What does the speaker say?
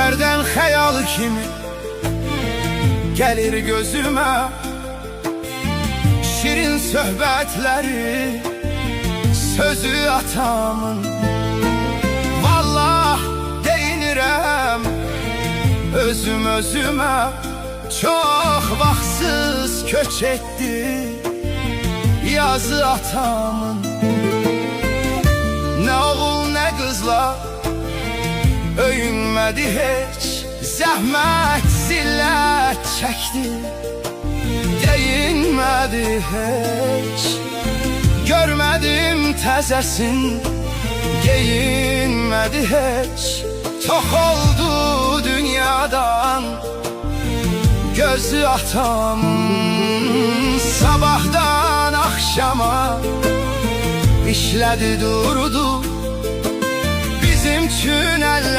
Hərdən xəyal kimi gəlir gözümə şirin söhbətləri, sözü atamın. Vallah deyinirəm özüm özümə, çox vaxtsız köç etdi yazı atamın. Nə oğul nə qızlar öyünmədi heç, zəhmət zillət çəkdi, deyinmədi heç. Görmədim təzəsin, geyinmədi heç. Çox oldu dünyadan gözü atamın. Sabahdan axşama işlədi durdu bizim üçün əllər.